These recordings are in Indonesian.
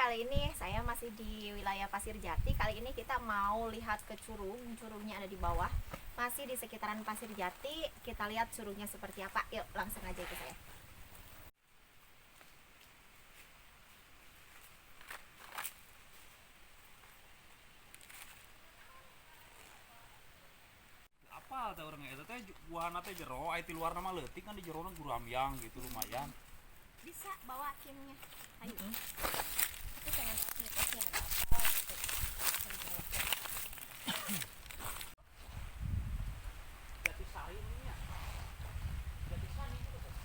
kali ini saya masih di wilayah Pasir Jati. Kali ini kita mau lihat ke curug. Curugnya ada di bawah. Masih di sekitaran Pasir Jati. Kita lihat curugnya seperti apa. Yuk, langsung aja ikut saya. Apa ada orangnya itu teh buahana teh jero ai ti luar nama leutik kan di jerona guramyang gitu lumayan. Bisa bawa kimnya. Ayo. Tapi pengen tahu mitosnya ada apa gitu. Jati sari ini ya. Jati sari itu teh.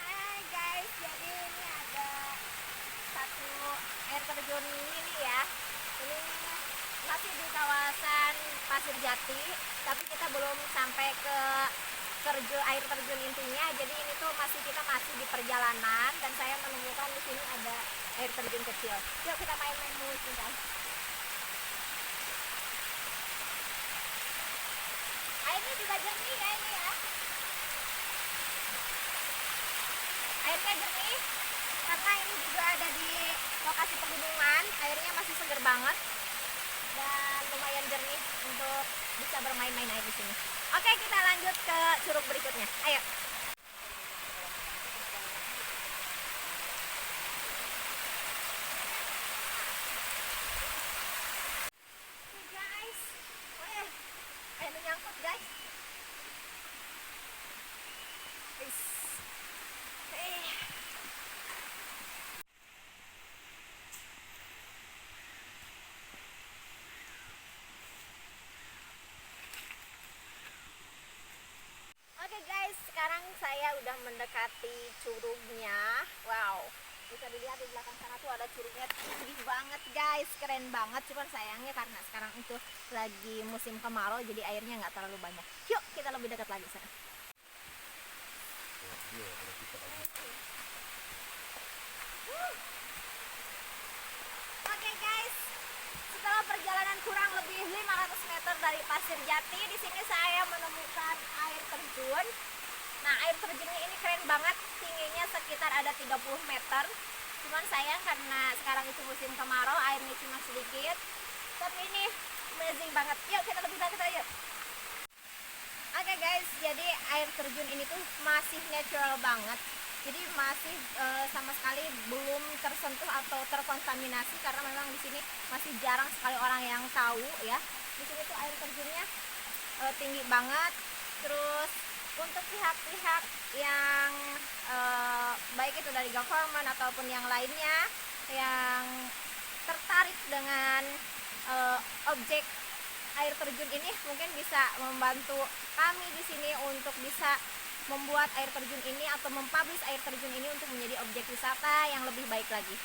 Hai guys, jadi ini ada satu air terjun ini ya. Ini masih di kawasan Pasir Jati, tapi kita belum sampai ke air terjun intinya. Jadi ini tuh kita masih di perjalanan dan saya menemukan di sini ada air terjun kecil. Yuk kita main-main dulu sebentar. Airnya juga jernih ya ini ya. Airnya jernih karena ini juga ada di lokasi pegunungan. Airnya masih segar banget dan lumayan jernih untuk bisa bermain-main air di sini. Oke, kita lanjut ke curug berikutnya. Ayo. Hey guys, airnya nyangkut guys. Hey. Oke guys, sekarang saya udah mendekati curugnya. Wow, bisa dilihat di belakang sana tuh ada curugnya tinggi banget guys, keren banget. Cuman sayangnya karena sekarang itu lagi musim kemarau, jadi airnya nggak terlalu banyak. Yuk kita lebih dekat lagi sana. Oke guys, setelah perjalanan kurang lebih 500 meter dari Pasir Jati, di sini saya menemukan air terjun. Nah, air terjunnya ini keren banget, tingginya sekitar ada 30 meter. Cuman sayang karena sekarang itu musim kemarau, airnya cuma sedikit. Tapi ini amazing banget. Yuk kita lebih dekat aja. Oke guys, jadi air terjun ini tuh masih natural banget. Jadi masih sama sekali belum tersentuh atau terkontaminasi karena memang di sini masih jarang sekali orang yang tahu ya. Di sini tuh air terjunnya tinggi banget. Terus untuk pihak-pihak yang baik itu dari government ataupun yang lainnya yang tertarik dengan objek air terjun ini, mungkin bisa membantu kami di sini untuk bisa membuat air terjun ini atau mempublish air terjun ini untuk menjadi objek wisata yang lebih baik lagi.